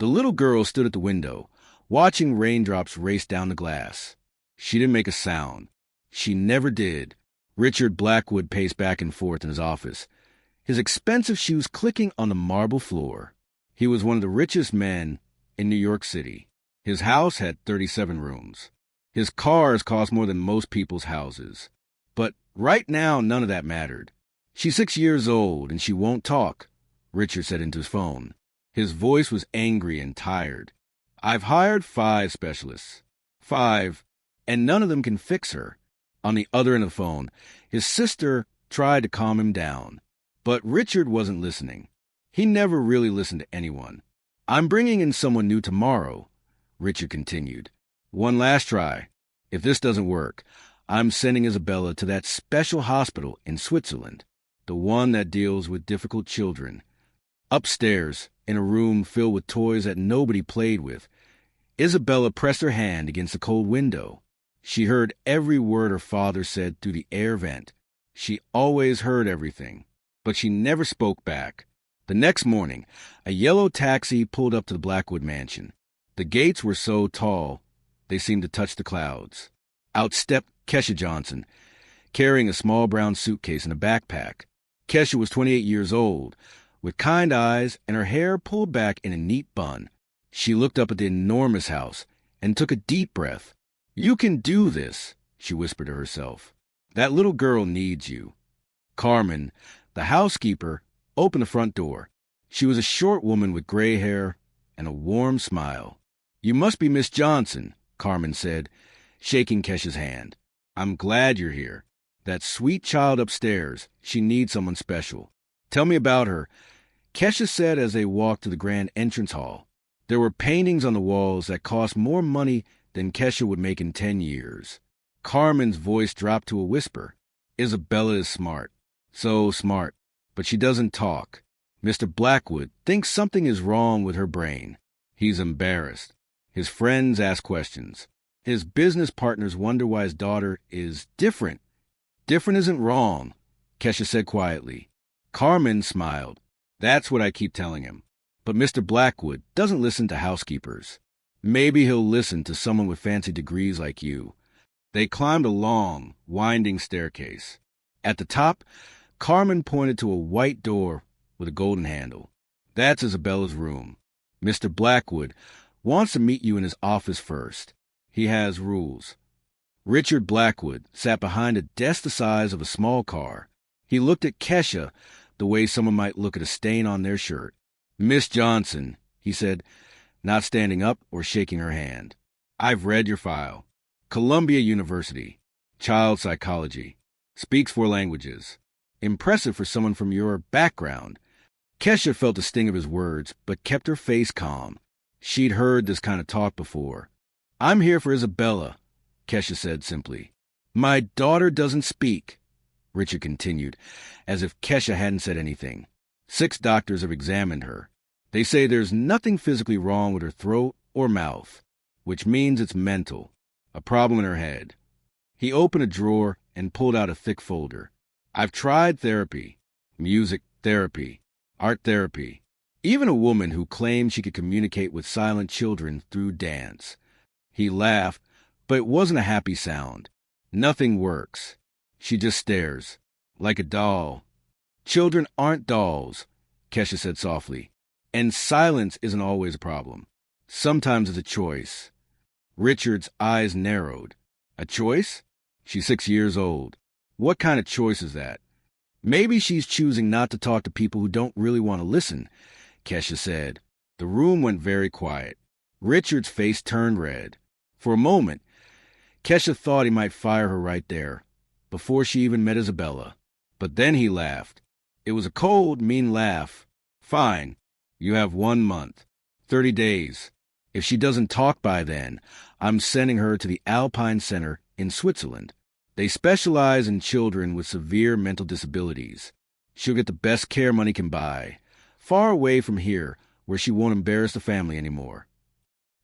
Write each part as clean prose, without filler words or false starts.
The little girl stood at the window, watching raindrops race down the glass. She didn't make a sound. She never did. Richard Blackwood paced back and forth in his office, his expensive shoes clicking on the marble floor. He was one of the richest men in New York City. His house had 37 rooms. His cars cost more than most people's houses. But right now, none of that mattered. "She's 6 years old, and she won't talk," Richard said into his phone. His voice was angry and tired. "I've hired 5 specialists. 5, and none of them can fix her." On the other end of the phone, his sister tried to calm him down. But Richard wasn't listening. He never really listened to anyone. "I'm bringing in someone new tomorrow," Richard continued. "One last try. If this doesn't work, I'm sending Isabella to that special hospital in Switzerland, the one that deals with difficult children." Upstairs, in a room filled with toys that nobody played with, Isabella pressed her hand against the cold window. She heard every word her father said through the air vent. She always heard everything, but she never spoke back. The next morning, a yellow taxi pulled up to the Blackwood mansion. The gates were so tall, they seemed to touch the clouds. Out stepped Kesha Johnson, carrying a small brown suitcase and a backpack. Kesha was 28 years old, with kind eyes and her hair pulled back in a neat bun. She looked up at the enormous house and took a deep breath. "You can do this," she whispered to herself. "That little girl needs you." Carmen, the housekeeper, opened the front door. She was a short woman with gray hair and a warm smile. "You must be Miss Johnson," Carmen said, shaking Kesha's hand. "I'm glad you're here. That sweet child upstairs, she needs someone special. Tell me about her," Kesha said as they walked to the grand entrance hall. There were paintings on the walls that cost more money than Kesha would make in 10 years. Carmen's voice dropped to a whisper. "Isabella is smart. So smart. But she doesn't talk. Mr. Blackwood thinks something is wrong with her brain. He's embarrassed. His friends ask questions. His business partners wonder why his daughter is different." "Different isn't wrong," Kesha said quietly. Carmen smiled. "That's what I keep telling him. But Mr. Blackwood doesn't listen to housekeepers. Maybe he'll listen to someone with fancy degrees like you." They climbed a long, winding staircase. At the top, Carmen pointed to a white door with a golden handle. "That's Isabella's room. Mr. Blackwood wants to meet you in his office first. He has rules." Richard Blackwood sat behind a desk the size of a small car. He looked at Kesha the way someone might look at a stain on their shirt. "Miss Johnson," he said, not standing up or shaking her hand. "I've read your file. Columbia University. Child psychology. Speaks 4 languages. Impressive for someone from your background." Kesha felt the sting of his words, but kept her face calm. She'd heard this kind of talk before. "I'm here for Isabella," Kesha said simply. "My daughter doesn't speak," Richard continued, as if Kesha hadn't said anything. 6 doctors have examined her. They say there's nothing physically wrong with her throat or mouth, which means it's mental, a problem in her head. He opened a drawer and pulled out a thick folder. "I've tried therapy, music therapy, art therapy, even a woman who claimed she could communicate with silent children through dance." He laughed, but it wasn't a happy sound. "Nothing works. She just stares, like a doll." "Children aren't dolls," Kesha said softly. "And silence isn't always a problem. Sometimes it's a choice." Richard's eyes narrowed. "A choice? She's 6 years old. What kind of choice is that?" "Maybe she's choosing not to talk to people who don't really want to listen," Kesha said. The room went very quiet. Richard's face turned red. For a moment, Kesha thought he might fire her right there, before she even met Isabella. But then he laughed. It was a cold, mean laugh. "Fine. You have 1 month. 30 days. If she doesn't talk by then, I'm sending her to the Alpine Center in Switzerland. They specialize in children with severe mental disabilities. She'll get the best care money can buy, far away from here where she won't embarrass the family anymore."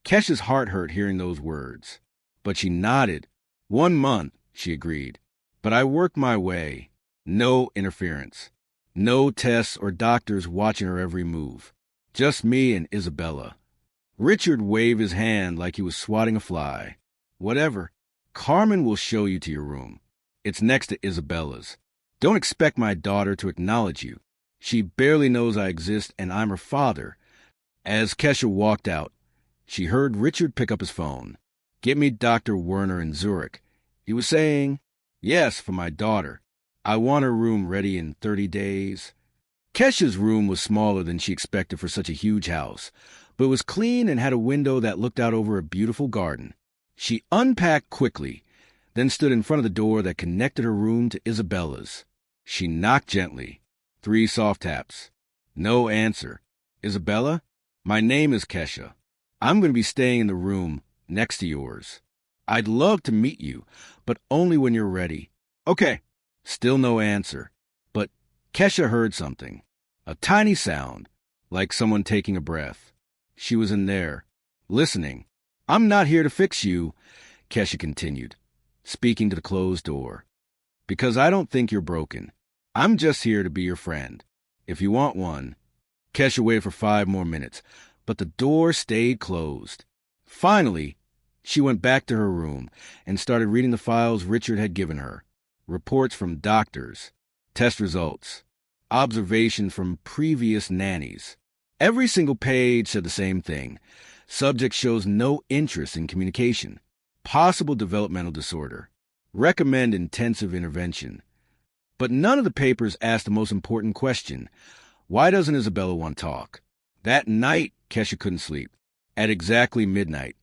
Kesha's heart hurt hearing those words, but she nodded. 1 month, she agreed. "But I worked my way. No interference. No tests or doctors watching her every move. Just me and Isabella." Richard waved his hand like he was swatting a fly. Whatever. Carmen will show you to your room. It's next to Isabella's. Don't expect my daughter to acknowledge you. She barely knows I exist, and I'm her father. As Kesha walked out, she heard Richard pick up his phone. Get me Dr. Werner in Zurich. He was saying, yes, for my daughter. I want her room ready in 30 days. Kesha's room was smaller than she expected for such a huge house, but it was clean and had a window that looked out over a beautiful garden. She unpacked quickly, then stood in front of the door that connected her room to Isabella's. She knocked gently. 3 soft taps. No answer. Isabella? My name is Kesha. I'm going to be staying in the room next to yours. I'd love to meet you, but only when you're ready. Okay. Still no answer. But Kesha heard something. A tiny sound, like someone taking a breath. She was in there, listening. I'm not here to fix you, Kesha continued, speaking to the closed door. Because I don't think you're broken. I'm just here to be your friend. If you want one. Kesha waited for 5 more minutes, but the door stayed closed. Finally, she went back to her room and started reading the files Richard had given her. Reports from doctors, test results, observations from previous nannies. Every single page said the same thing. Subject shows no interest in communication. Possible developmental disorder. Recommend intensive intervention. But none of the papers asked the most important question. Why doesn't Isabella want to talk? That night, Kesha couldn't sleep. At exactly midnight,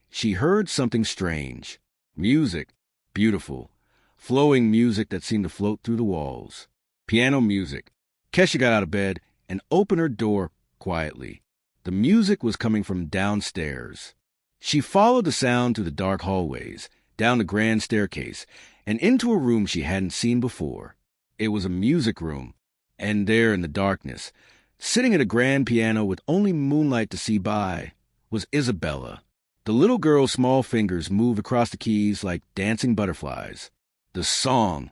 she heard something strange. Music. Beautiful. Flowing music that seemed to float through the walls. Piano music. Kesha got out of bed and opened her door quietly. The music was coming from downstairs. She followed the sound through the dark hallways, down the grand staircase, and into a room she hadn't seen before. It was a music room, and there in the darkness, sitting at a grand piano with only moonlight to see by, was Isabella. The little girl's small fingers moved across the keys like dancing butterflies. The song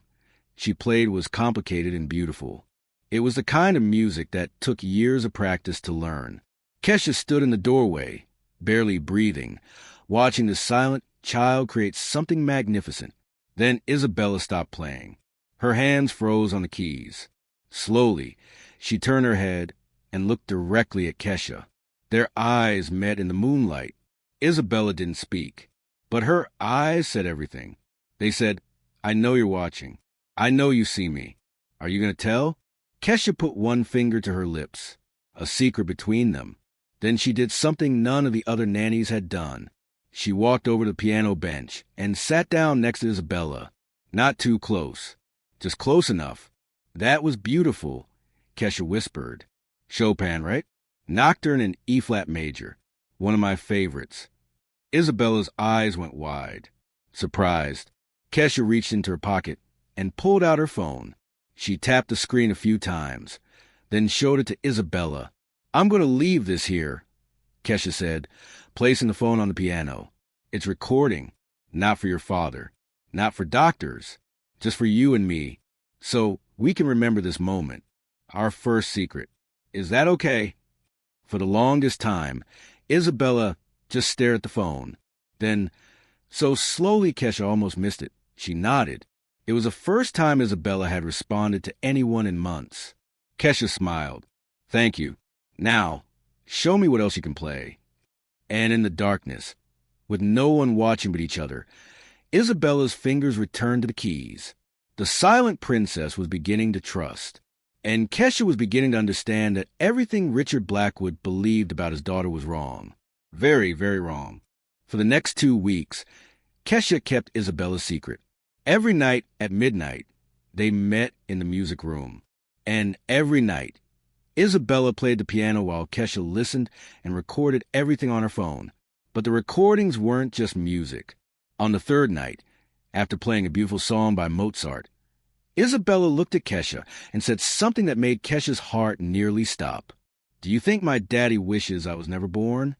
she played was complicated and beautiful. It was the kind of music that took years of practice to learn. Kesha stood in the doorway, barely breathing, watching the silent child create something magnificent. Then Isabella stopped playing. Her hands froze on the keys. Slowly, she turned her head and looked directly at Kesha. Their eyes met in the moonlight. Isabella didn't speak, but her eyes said everything. They said, I know you're watching. I know you see me. Are you going to tell? Kesha put one finger to her lips, a secret between them. Then she did something none of the other nannies had done. She walked over to the piano bench and sat down next to Isabella. Not too close, just close enough. That was beautiful, Kesha whispered. Chopin, right? Nocturne in E-flat major, one of my favorites. Isabella's eyes went wide. Surprised, Kesha reached into her pocket and pulled out her phone. She tapped the screen a few times, then showed it to Isabella. I'm going to leave this here, Kesha said, placing the phone on the piano. It's recording, not for your father, not for doctors, just for you and me, so we can remember this moment, our first secret. Is that okay? For the longest time, Isabella just stared at the phone. Then, so slowly Kesha almost missed it, she nodded. It was the first time Isabella had responded to anyone in months. Kesha smiled. Thank you. Now, show me what else you can play. And in the darkness, with no one watching but each other, Isabella's fingers returned to the keys. The silent princess was beginning to trust, and Kesha was beginning to understand that everything Richard Blackwood believed about his daughter was wrong. Very, very wrong. For the next 2 weeks, Kesha kept Isabella's secret. Every night at midnight, they met in the music room. And every night, Isabella played the piano while Kesha listened and recorded everything on her phone. But the recordings weren't just music. On the 3rd night, after playing a beautiful song by Mozart, Isabella looked at Kesha and said something that made Kesha's heart nearly stop. Do you think my daddy wishes I was never born?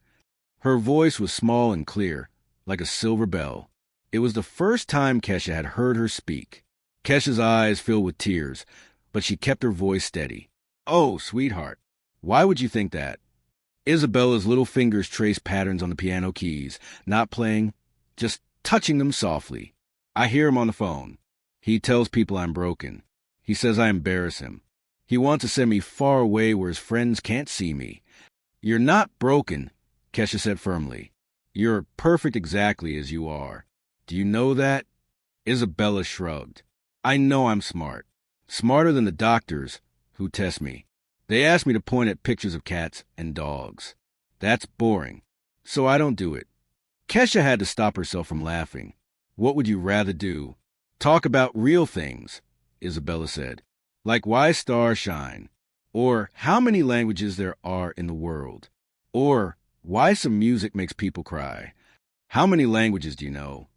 Her voice was small and clear, like a silver bell. It was the first time Kesha had heard her speak. Kesha's eyes filled with tears, but she kept her voice steady. Oh, sweetheart, why would you think that? Isabella's little fingers trace patterns on the piano keys, not playing, just touching them softly. I hear him on the phone. He tells people I'm broken. He says I embarrass him. He wants to send me far away where his friends can't see me. You're not broken, Kesha said firmly. You're perfect exactly as you are. Do you know that? Isabella shrugged. I know I'm smart. Smarter than the doctors who test me. They ask me to point at pictures of cats and dogs. That's boring. So I don't do it. Kesha had to stop herself from laughing. What would you rather do? Talk about real things, Isabella said. Like why stars shine. Or how many languages there are in the world. Or why some music makes people cry. How many languages do you know?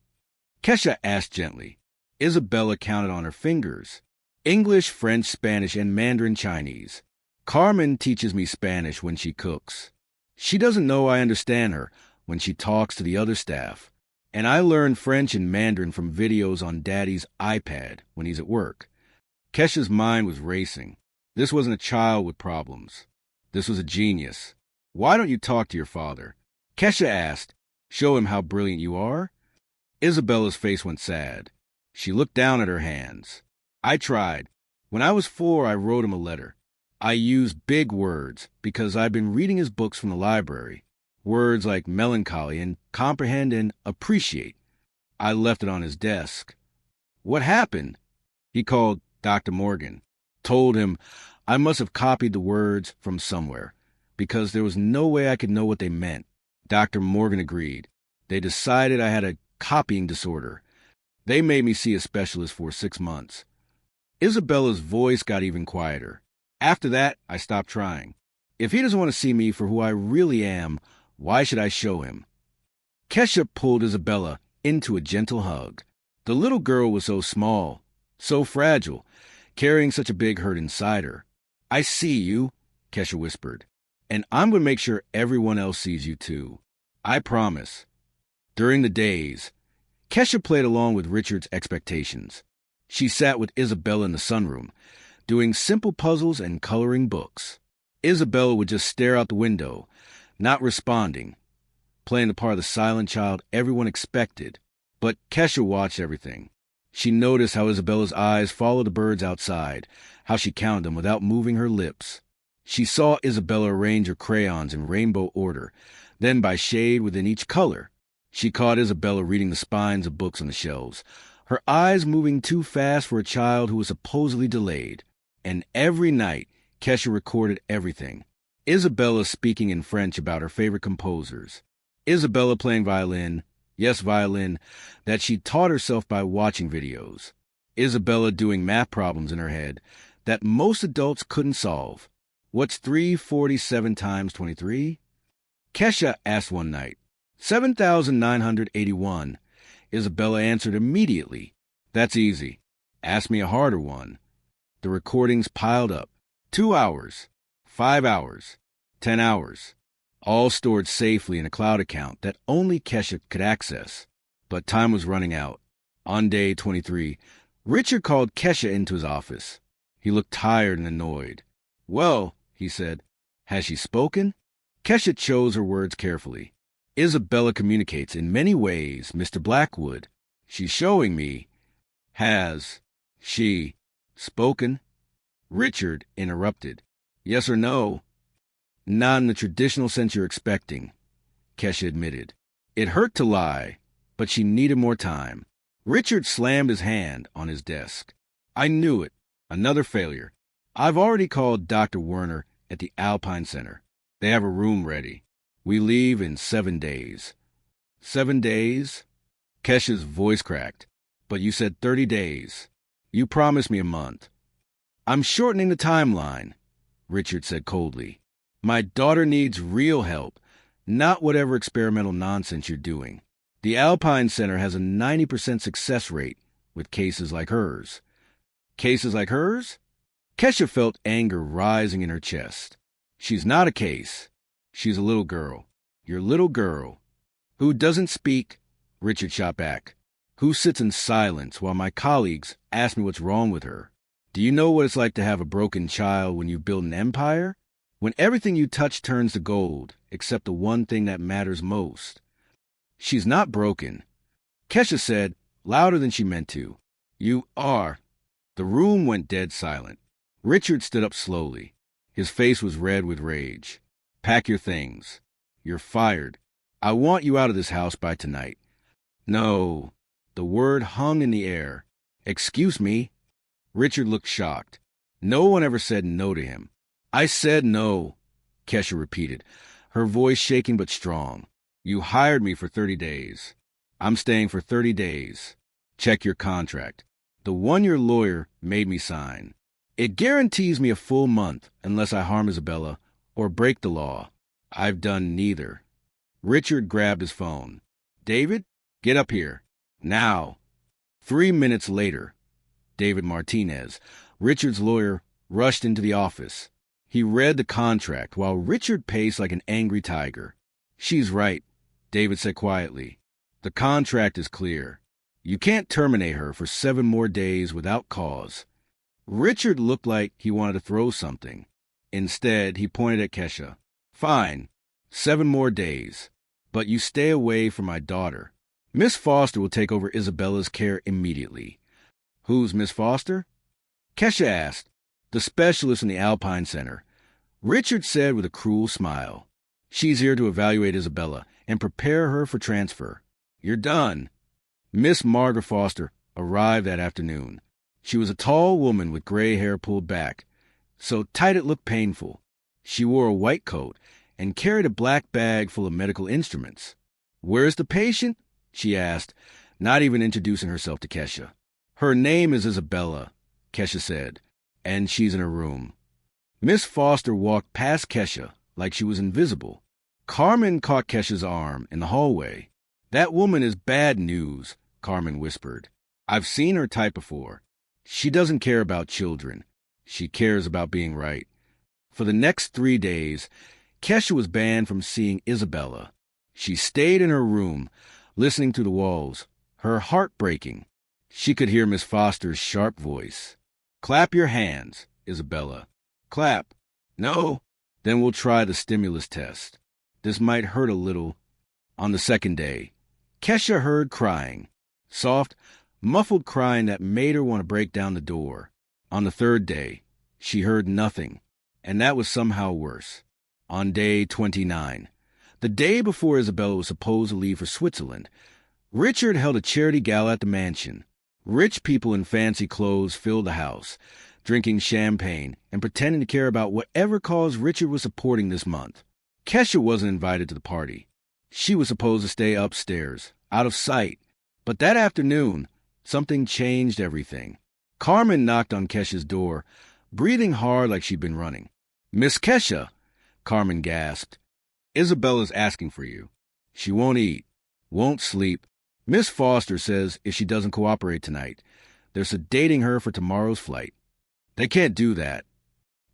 Kesha asked gently. Isabella counted on her fingers. English, French, Spanish, and Mandarin Chinese. Carmen teaches me Spanish when she cooks. She doesn't know I understand her when she talks to the other staff. And I learn French and Mandarin from videos on Daddy's iPad when he's at work. Kesha's mind was racing. This wasn't a child with problems. This was a genius. Why don't you talk to your father? Kesha asked. Show him how brilliant you are? Isabella's face went sad. She looked down at her hands. I tried. When I was 4, I wrote him a letter. I used big words because I've been reading his books from the library. Words like melancholy and comprehend and appreciate. I left it on his desk. What happened? He called Dr. Morgan. Told him I must have copied the words from somewhere because there was no way I could know what they meant. Dr. Morgan agreed. They decided I had a copying disorder. They made me see a specialist for 6 months. Isabella's voice got even quieter. After that, I stopped trying. If he doesn't want to see me for who I really am, why should I show him? Kesha pulled Isabella into a gentle hug. The little girl was so small, so fragile, carrying such a big hurt inside her. I see you, Kesha whispered, and I'm going to make sure everyone else sees you too. I promise. During the days, Kesha played along with Richard's expectations. She sat with Isabella in the sunroom, doing simple puzzles and coloring books. Isabella would just stare out the window, not responding, playing the part of the silent child everyone expected. But Kesha watched everything. She noticed how Isabella's eyes followed the birds outside, how she counted them without moving her lips. She saw Isabella arrange her crayons in rainbow order, then by shade within each color. She caught Isabella reading the spines of books on the shelves, her eyes moving too fast for a child who was supposedly delayed. And every night, Kesha recorded everything. Isabella speaking in French about her favorite composers. Isabella playing violin, yes, violin, that she taught herself by watching videos. Isabella doing math problems in her head that most adults couldn't solve. What's 347 times 23? Kesha asked one night. 7,981. Isabella answered immediately. That's easy. Ask me a harder one. The recordings piled up. 2 hours, 5 hours, 10 hours, all stored safely in a cloud account that only Kesha could access. But time was running out. On day 23, Richard called Kesha into his office. He looked tired and annoyed. Well, he said, has she spoken? Kesha chose her words carefully. Isabella communicates in many ways, Mr. Blackwood. She's showing me. Has she spoken? Richard interrupted. Yes or no? Not in the traditional sense you're expecting, Kesha admitted. It hurt to lie, but she needed more time. Richard slammed his hand on his desk. I knew it. Another failure. I've already called Dr. Werner at the Alpine Center. They have a room ready. We leave in 7 days. 7 days? Kesha's voice cracked. But you said 30 days. You promised me a month. I'm shortening the timeline, Richard said coldly. My daughter needs real help, not whatever experimental nonsense you're doing. The Alpine Center has a 90% success rate with cases like hers. Cases like hers? Kesha felt anger rising in her chest. She's not a case. She's a little girl. Your little girl. Who doesn't speak, Richard shot back. Who sits in silence while my colleagues ask me what's wrong with her. Do you know what it's like to have a broken child when you build an empire? When everything you touch turns to gold, except the one thing that matters most. She's not broken, Kesha said, louder than she meant to. You are. The room went dead silent. Richard stood up slowly. His face was red with rage. Pack your things. You're fired. I want you out of this house by tonight. No. The word hung in the air. Excuse me? Richard looked shocked. No one ever said no to him. I said no, Kesha repeated, her voice shaking but strong. You hired me for 30 days. I'm staying for 30 days. Check your contract. The one your lawyer made me sign. It guarantees me a full month unless I harm Isabella or break the law. I've done neither. Richard grabbed his phone. David, get up here. Now. 3 minutes later, David Martinez, Richard's lawyer, rushed into the office. He read the contract while Richard paced like an angry tiger. She's right, David said quietly. The contract is clear. You can't terminate her for 7 more days without cause. Richard looked like he wanted to throw something. Instead, he pointed at Kesha. Fine, 7 more days. But you stay away from my daughter. Miss Foster will take over Isabella's care immediately. Who's Miss Foster? Kesha asked. The specialist in the Alpine Center. Richard said with a cruel smile. She's here to evaluate Isabella and prepare her for transfer. You're done. Miss Margaret Foster arrived that afternoon. She was a tall woman with gray hair pulled back, so tight it looked painful. She wore a white coat and carried a black bag full of medical instruments. Where's the patient? She asked, not even introducing herself to Kesha. Her name is Isabella, Kesha said, and she's in her room. Miss Foster walked past Kesha like she was invisible. Carmen caught Kesha's arm in the hallway. That woman is bad news, Carmen whispered. I've seen her type before. She doesn't care about children. She cares about being right. For the next 3 days, Kesha was banned from seeing Isabella. She stayed in her room, listening to the walls, her heart breaking. She could hear Miss Foster's sharp voice. Clap your hands, Isabella. Clap. No? Then we'll try the stimulus test. This might hurt a little. On the 2nd day, Kesha heard crying. Soft, muffled crying that made her want to break down the door. On the 3rd day, she heard nothing, and that was somehow worse. On day 29, the day before Isabella was supposed to leave for Switzerland, Richard held a charity gala at the mansion. Rich people in fancy clothes filled the house, drinking champagne and pretending to care about whatever cause Richard was supporting this month. Kesha wasn't invited to the party. She was supposed to stay upstairs, out of sight. But that afternoon, something changed everything. Carmen knocked on Kesha's door, breathing hard like she'd been running. Miss Kesha, Carmen gasped. Isabella's asking for you. She won't eat, won't sleep. Miss Foster says if she doesn't cooperate tonight, they're sedating her for tomorrow's flight. They can't do that.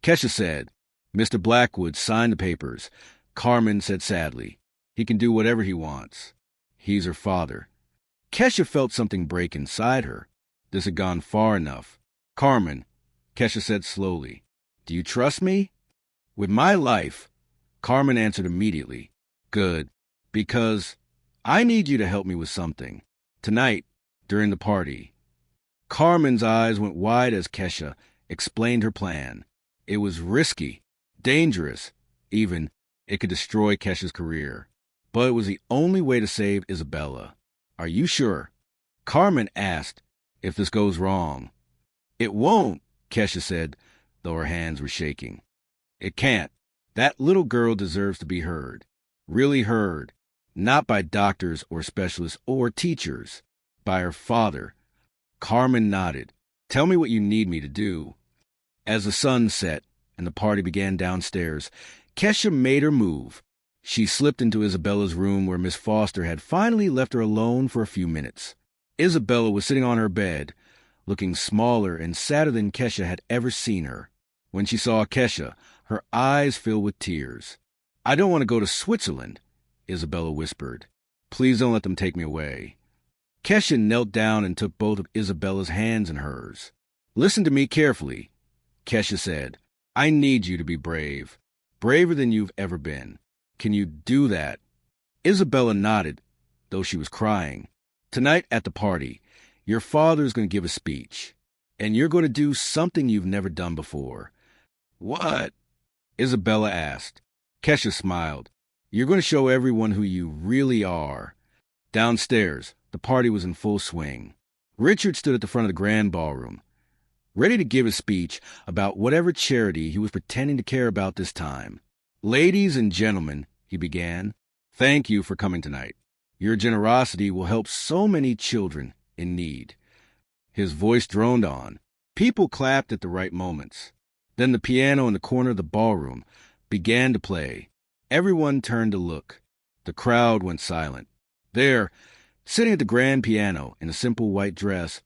Kesha said. Mr. Blackwood signed the papers. Carmen said sadly. He can do whatever he wants. He's her father. Kesha felt something break inside her. This had gone far enough. Carmen, Kesha said slowly, do you trust me? With my life, Carmen answered immediately. Good, because I need you to help me with something. Tonight, during the party. Carmen's eyes went wide as Kesha explained her plan. It was risky, dangerous, even it could destroy Kesha's career. But it was the only way to save Isabella. Are you sure? Carmen asked if this goes wrong. It won't, Kesha said, though her hands were shaking. It can't. That little girl deserves to be heard. Really heard. Not by doctors or specialists or teachers. By her father. Carmen nodded. Tell me what you need me to do. As the sun set and the party began downstairs, Kesha made her move. She slipped into Isabella's room where Miss Foster had finally left her alone for a few minutes. Isabella was sitting on her bed, looking smaller and sadder than Kesha had ever seen her. When she saw Kesha, her eyes filled with tears. I don't want to go to Switzerland, Isabella whispered. Please don't let them take me away. Kesha knelt down and took both of Isabella's hands in hers. Listen to me carefully, Kesha said. I need you to be brave. braver than you've ever been. Can you do that?" Isabella nodded, though she was crying. "Tonight at the party, your father's going to give a speech, and you're going to do something you've never done before." "What?" Isabella asked. Kesha smiled. "You're going to show everyone who you really are." Downstairs, the party was in full swing. Richard stood at the front of the grand ballroom, ready to give a speech about whatever charity he was pretending to care about this time. "Ladies and gentlemen," he began, "thank you for coming tonight. Your generosity will help so many children in need." His voice droned on. People clapped at the right moments. Then the piano in the corner of the ballroom began to play. Everyone turned to look. The crowd went silent. There, sitting at the grand piano in a simple white dress,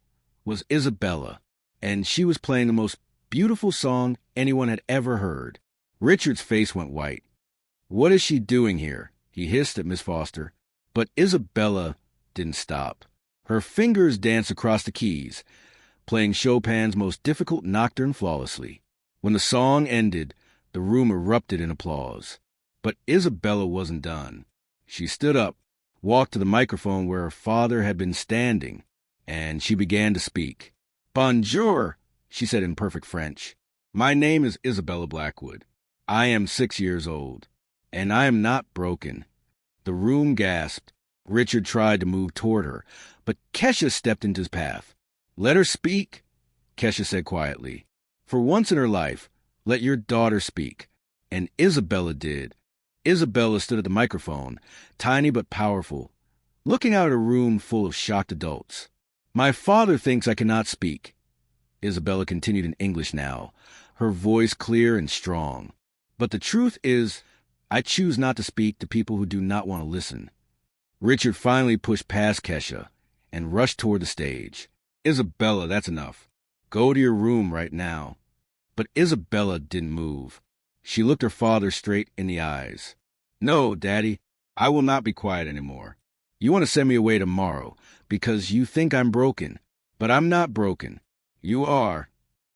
was Isabella, and she was playing the most beautiful song anyone had ever heard. Richard's face went white. "What is she doing here?" he hissed at Miss Foster. But Isabella didn't stop. Her fingers danced across the keys, playing Chopin's most difficult nocturne flawlessly. When the song ended, the room erupted in applause. But Isabella wasn't done. She stood up, walked to the microphone where her father had been standing, and she began to speak. "Bonjour," she said in perfect French. "My name is Isabella Blackwood. I am 6 years old, and I am not broken." The room gasped. Richard tried to move toward her, but Kesha stepped into his path. "Let her speak," Kesha said quietly. "For once in her life, let your daughter speak." And Isabella did. Isabella stood at the microphone, tiny but powerful, looking out at a room full of shocked adults. "My father thinks I cannot speak," Isabella continued in English now, her voice clear and strong. "But the truth is, I choose not to speak to people who do not want to listen." Richard finally pushed past Kesha and rushed toward the stage. "Isabella, that's enough. Go to your room right now." But Isabella didn't move. She looked her father straight in the eyes. "No, Daddy, I will not be quiet anymore. You want to send me away tomorrow because you think I'm broken. But I'm not broken. You are."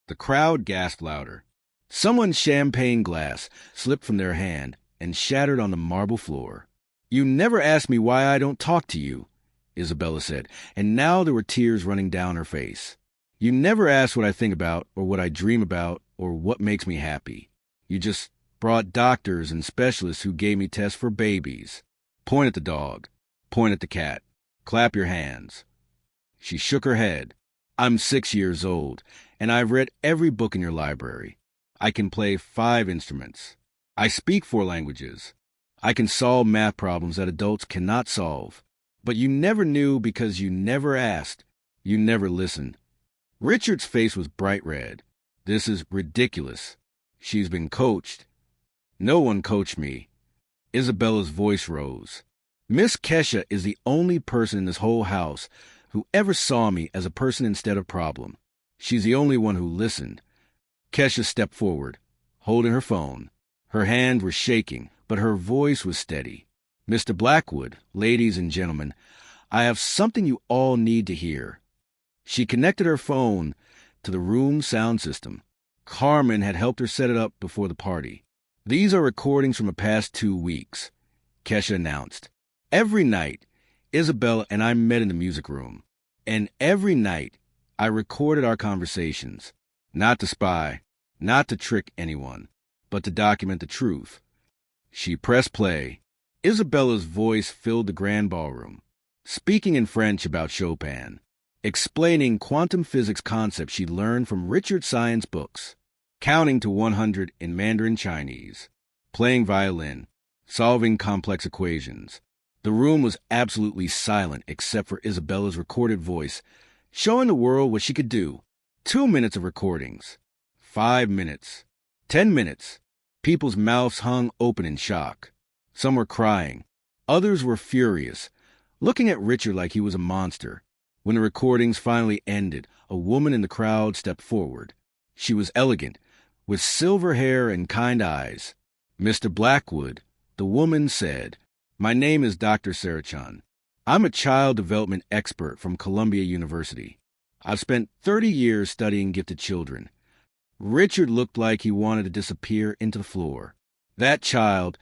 The crowd gasped louder. Someone's champagne glass slipped from their hand and shattered on the marble floor. "You never asked me why I don't talk to you," Isabella said, and now there were tears running down her face. "You never asked what I think about or what I dream about or what makes me happy. You just brought doctors and specialists who gave me tests for babies. Point at the dog. Point at the cat. Clap your hands." She shook her head. "I'm 6 years old, and I've read every book in your library. I can play 5 instruments. I speak 4 languages. I can solve math problems that adults cannot solve. But you never knew because you never asked. You never listened." Richard's face was bright red. "This is ridiculous. She's been coached." "No one coached me." Isabella's voice rose. "Miss Kesha is the only person in this whole house who ever saw me as a person instead of problem. She's the only one who listened." Kesha stepped forward, holding her phone. Her hand was shaking, but her voice was steady. "Mr. Blackwood, ladies and gentlemen, I have something you all need to hear." She connected her phone to the room sound system. Carmen had helped her set it up before the party. "These are recordings from the past 2 weeks," Kesha announced. "Every night, Isabella and I met in the music room, and every night I recorded our conversations, not to spy, not to trick anyone, but to document the truth." She pressed play. Isabella's voice filled the grand ballroom, speaking in French about Chopin, explaining quantum physics concepts she learned from Richard science books, counting to 100 in Mandarin Chinese, playing violin, solving complex equations. The room was absolutely silent except for Isabella's recorded voice, showing the world what she could do. 2 minutes of recordings. 5 minutes. 10 minutes. People's mouths hung open in shock. Some were crying. Others were furious, looking at Richard like he was a monster. When the recordings finally ended, a woman in the crowd stepped forward. She was elegant, with silver hair and kind eyes. "Mr. Blackwood," the woman said, "my name is Dr. Sarachan. I'm a child development expert from Columbia University. I've spent 30 years studying gifted children." Richard looked like he wanted to disappear into the floor. That child,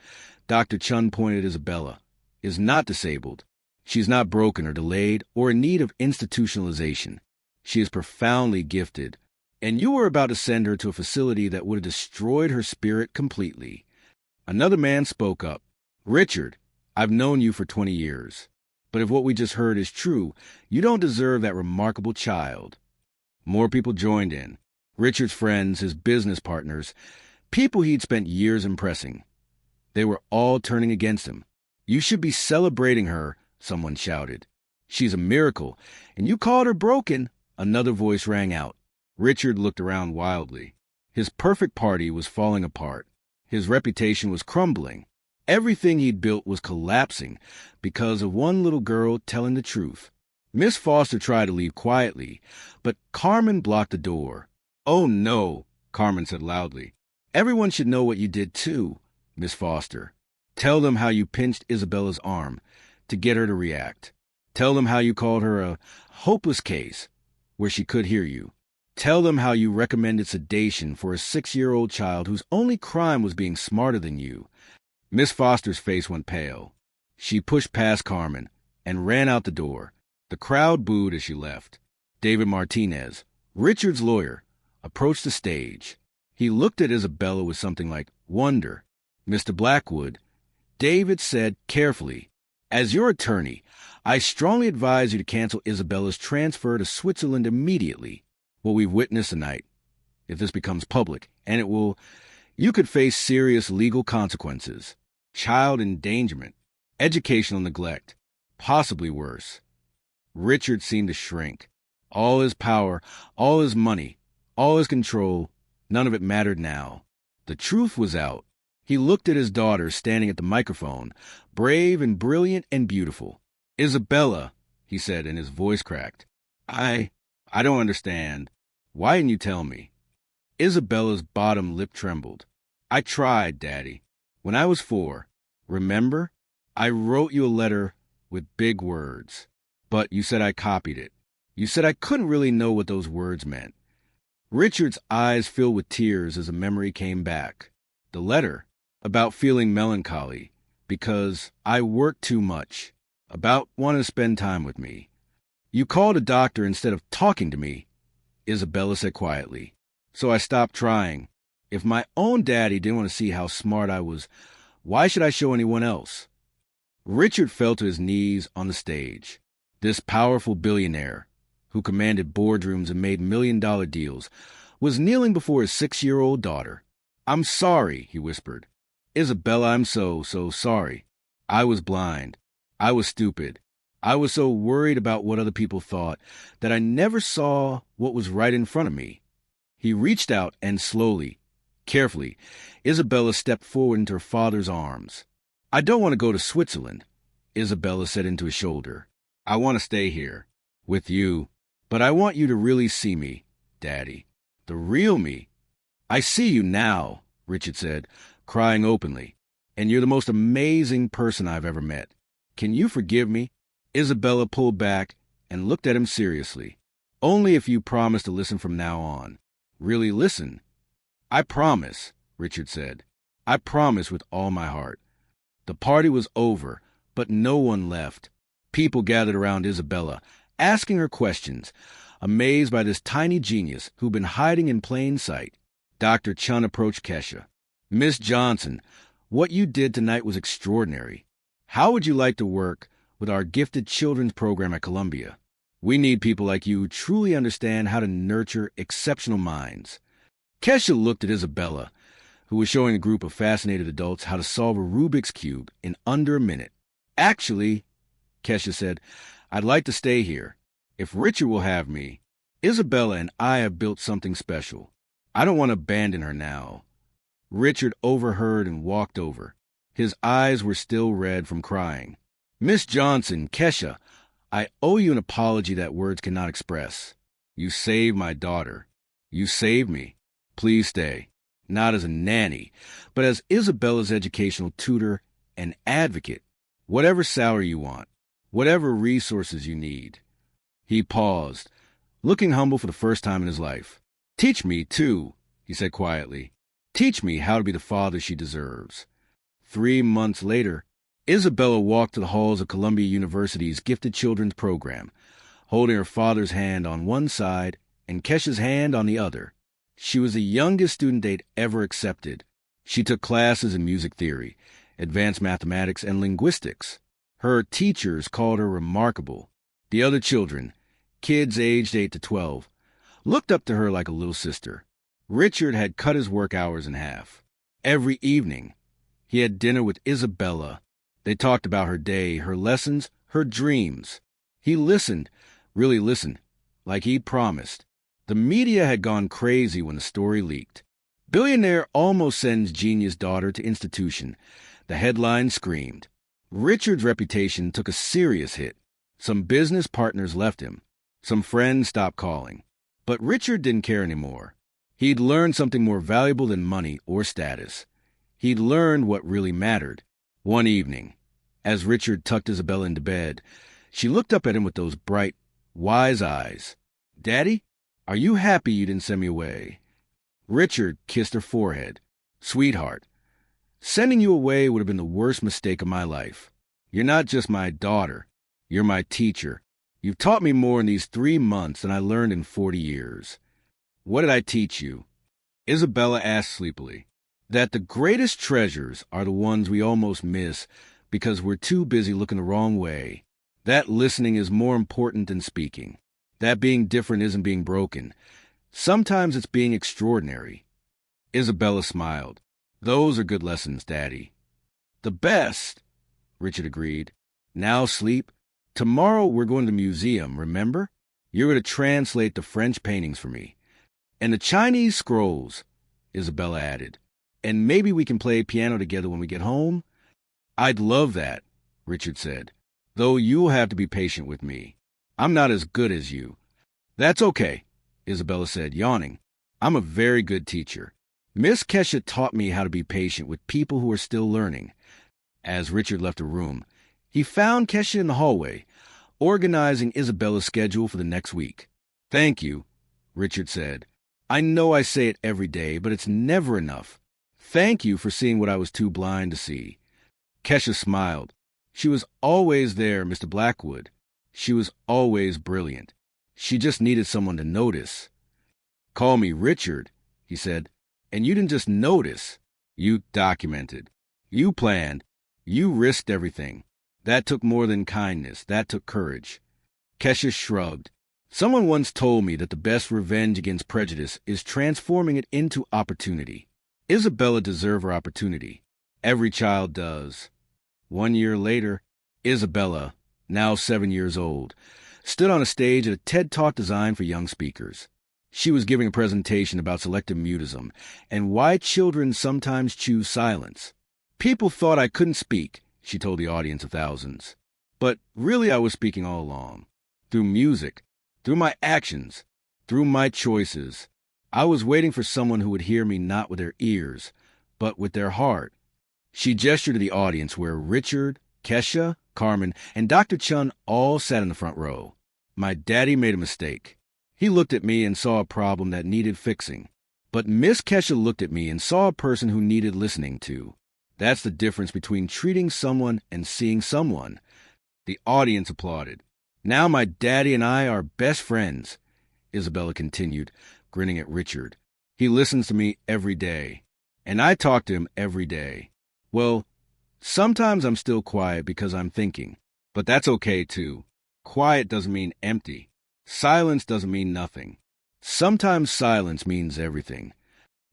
Dr. Chun pointed at Isabella, is not disabled. She's not broken or delayed or in need of institutionalization. She is profoundly gifted, and you were about to send her to a facility that would have destroyed her spirit completely. Another man spoke up. Richard, I've known you for 20 years, but if what we just heard is true, you don't deserve that remarkable child. More people joined in. Richard's friends, his business partners, people he'd spent years impressing. They were all turning against him. You should be celebrating her, someone shouted. She's a miracle, and you called her broken, another voice rang out. Richard looked around wildly. His perfect party was falling apart. His reputation was crumbling. Everything he'd built was collapsing because of one little girl telling the truth. Miss Foster tried to leave quietly, but Carmen blocked the door. "Oh, no," Carmen said loudly. "Everyone should know what you did, too, Miss Foster. Tell them how you pinched Isabella's arm to get her to react. Tell them how you called her a hopeless case where she could hear you. Tell them how you recommended sedation for a 6-year-old child whose only crime was being smarter than you." Miss Foster's face went pale. She pushed past Carmen and ran out the door. The crowd booed as she left. David Martinez, Richard's lawyer, approached the stage. He looked at Isabella with something like wonder. "Mr. Blackwood," David said carefully, "as your attorney, I strongly advise you to cancel Isabella's transfer to Switzerland immediately. What we've witnessed tonight, if this becomes public, and you could face serious legal consequences, child endangerment, educational neglect, possibly worse." Richard seemed to shrink. All his power, all his money, all his control, none of it mattered now. The truth was out. He looked at his daughter standing at the microphone, brave and brilliant and beautiful. "Isabella," he said, and his voice cracked. I don't understand. Why didn't you tell me?" Isabella's bottom lip trembled. "I tried, Daddy. When I was 4, remember? I wrote you a letter with big words. But you said I copied it. You said I couldn't really know what those words meant." Richard's eyes filled with tears as a memory came back. The letter, about feeling melancholy, because I worked too much, about wanting to spend time with me. "You called a doctor instead of talking to me," Isabella said quietly. "So I stopped trying. If my own daddy didn't want to see how smart I was, why should I show anyone else?" Richard fell to his knees on the stage. This powerful billionaire, who commanded boardrooms and made million-dollar deals, was kneeling before his 6-year-old daughter. "I'm sorry," he whispered. "Isabella, I'm so sorry. I was blind. I was stupid. I was so worried about what other people thought that I never saw what was right in front of me." He reached out and slowly, carefully, Isabella stepped forward into her father's arms. "I don't want to go to Switzerland," Isabella said into his shoulder. "I want to stay here, with you. But I want you to really see me, Daddy. The real me." "I see you now," Richard said, crying openly. "And you're the most amazing person I've ever met. Can you forgive me?" Isabella pulled back and looked at him seriously. "Only if you promise to listen from now on. Really listen." "I promise," Richard said. "I promise with all my heart." The party was over, but no one left. People gathered around Isabella, asking her questions, amazed by this tiny genius who'd been hiding in plain sight. Dr. Chun approached Kesha. "Miss Johnson, what you did tonight was extraordinary. How would you like to work with our gifted children's program at Columbia? We need people like you who truly understand how to nurture exceptional minds." Kesha looked at Isabella, who was showing a group of fascinated adults how to solve a Rubik's Cube in under a minute. "Actually," Kesha said, "I'd like to stay here. If Richard will have me, Isabella and I have built something special. I don't want to abandon her now." Richard overheard and walked over. His eyes were still red from crying. "Miss Johnson, Kesha, I owe you an apology that words cannot express. You saved my daughter. You saved me. Please stay. Not as a nanny, but as Isabella's educational tutor and advocate. Whatever salary you want, whatever resources you need." He paused, looking humble for the first time in his life. "Teach me, too," he said quietly. Teach me how to be the father she deserves. 3 months later, Isabella walked to the halls of Columbia University's Gifted Children's Program, holding her father's hand on one side and Kesha's hand on the other. She was the youngest student they'd ever accepted. She took classes in music theory, advanced mathematics, and linguistics. Her teachers called her remarkable. The other children, kids aged 8 to 12, looked up to her like a little sister. Richard had cut his work hours in half. Every evening, he had dinner with Isabella. They talked about her day, her lessons, her dreams. He listened, really listened, like he'd promised. The media had gone crazy when the story leaked. Billionaire almost sends genius daughter to institution. The headline screamed. Richard's reputation took a serious hit. Some business partners left him. Some friends stopped calling. But Richard didn't care anymore. He'd learned something more valuable than money or status. He'd learned what really mattered. One evening, as Richard tucked Isabella into bed, she looked up at him with those bright, wise eyes. "Daddy, are you happy you didn't send me away?" Richard kissed her forehead. "Sweetheart, sending you away would have been the worst mistake of my life. You're not just my daughter. You're my teacher. You've taught me more in these 3 months than I learned in 40 years. What did I teach you?" Isabella asked sleepily. "That the greatest treasures are the ones we almost miss because we're too busy looking the wrong way. That listening is more important than speaking. That being different isn't being broken. Sometimes it's being extraordinary." Isabella smiled. "Those are good lessons, Daddy." "The best," Richard agreed. "Now sleep. Tomorrow we're going to the museum, remember? You're going to translate the French paintings for me. And the Chinese scrolls," Isabella added. "And maybe we can play piano together when we get home." "I'd love that," Richard said. "Though you'll have to be patient with me. I'm not as good as you." "That's okay," Isabella said, yawning. "I'm a very good teacher. Miss Kesha taught me how to be patient with people who are still learning." As Richard left the room, he found Kesha in the hallway, organizing Isabella's schedule for the next week. "Thank you," Richard said. "I know I say it every day, but it's never enough. Thank you for seeing what I was too blind to see." Kesha smiled. "She was always there, Mr. Blackwood. She was always brilliant. She just needed someone to notice." "Call me Richard," he said. "And you didn't just notice. You documented. You planned. You risked everything. That took more than kindness. That took courage." Kesha shrugged. "Someone once told me that the best revenge against prejudice is transforming it into opportunity. Isabella deserved her opportunity. Every child does." 1 year later, Isabella, now 7 years old, stood on a stage at a TED Talk designed for young speakers. She was giving a presentation about selective mutism and why children sometimes choose silence. "People thought I couldn't speak," she told the audience of thousands. "But really I was speaking all along. Through music, through my actions, through my choices. I was waiting for someone who would hear me not with their ears, but with their heart." She gestured to the audience where Richard, Kesha, Carmen, and Dr. Chun all sat in the front row. "My daddy made a mistake. He looked at me and saw a problem that needed fixing. But Miss Kesha looked at me and saw a person who needed listening to. That's the difference between treating someone and seeing someone." The audience applauded. "Now my daddy and I are best friends," Isabella continued, grinning at Richard. "He listens to me every day, and I talk to him every day. Well, sometimes I'm still quiet because I'm thinking, but that's okay too. Quiet doesn't mean empty. Silence doesn't mean nothing. Sometimes silence means everything."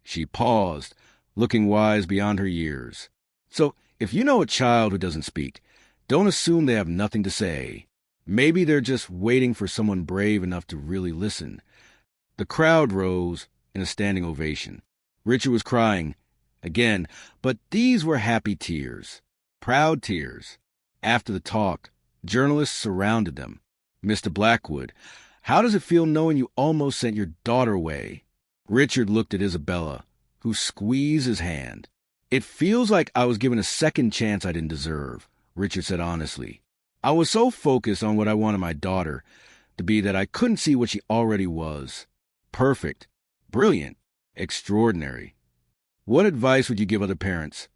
She paused, looking wise beyond her years. "So, if you know a child who doesn't speak, don't assume they have nothing to say. Maybe they're just waiting for someone brave enough to really listen." The crowd rose in a standing ovation. Richard was crying again, but these were happy tears, proud tears. After the talk, journalists surrounded them. "Mr. Blackwood, how does it feel knowing you almost sent your daughter away?" Richard looked at Isabella, who squeezed his hand. "It feels like I was given a second chance I didn't deserve," Richard said honestly. "I was so focused on what I wanted my daughter to be that I couldn't see what she already was. Perfect, brilliant, extraordinary." What advice would you give other parents?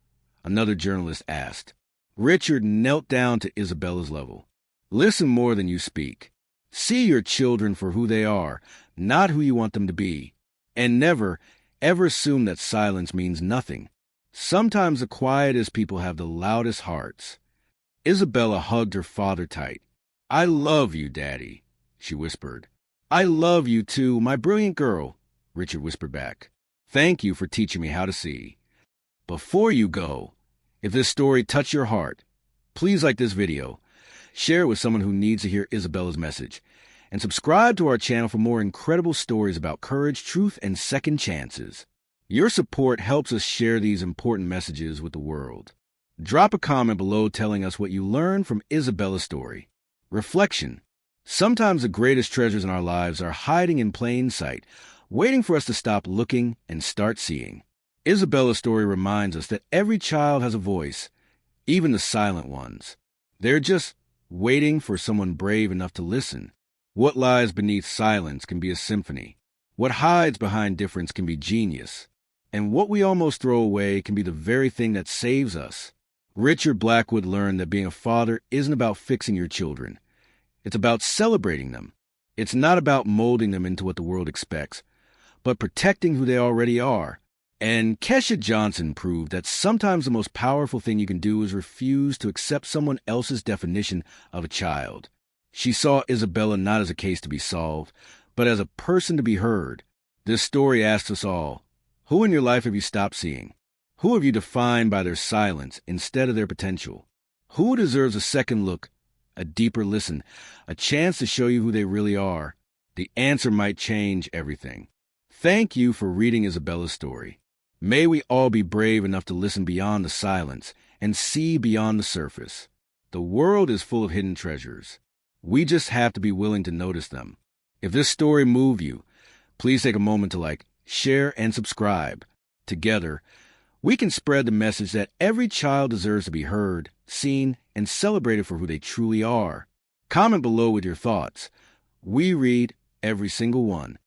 Another journalist asked. Richard knelt down to Isabella's level. Listen more than you speak. See your children for who they are, not who you want them to be. And never, ever assume that silence means nothing. Sometimes the quietest people have the loudest hearts. Isabella hugged her father tight. I love you, Daddy, she whispered. I love you too, my brilliant girl, Richard whispered back. Thank you for teaching me how to see. Before you go, if this story touched your heart, please like this video, share it with someone who needs to hear Isabella's message, and subscribe to our channel for more incredible stories about courage, truth, and second chances. Your support helps us share these important messages with the world. Drop a comment below telling us what you learned from Isabella's story. Reflection. Sometimes the greatest treasures in our lives are hiding in plain sight, waiting for us to stop looking and start seeing. Isabella's story reminds us that every child has a voice, even the silent ones. They're just waiting for someone brave enough to listen. What lies beneath silence can be a symphony. What hides behind difference can be genius. And what we almost throw away can be the very thing that saves us. Richard Blackwood learned that being a father isn't about fixing your children. It's about celebrating them. It's not about molding them into what the world expects, but protecting who they already are. And Kesha Johnson proved that sometimes the most powerful thing you can do is refuse to accept someone else's definition of a child. She saw Isabella not as a case to be solved, but as a person to be heard. This story asks us all, who in your life have you stopped seeing? Who have you defined by their silence instead of their potential? Who deserves a second look, a deeper listen, a chance to show you who they really are? The answer might change everything. Thank you for reading Isabella's story. May we all be brave enough to listen beyond the silence and see beyond the surface. The world is full of hidden treasures. We just have to be willing to notice them. If this story moved you, please take a moment to like, share, and subscribe. Together, we can spread the message that every child deserves to be heard, seen, and celebrated for who they truly are. Comment below with your thoughts. We read every single one.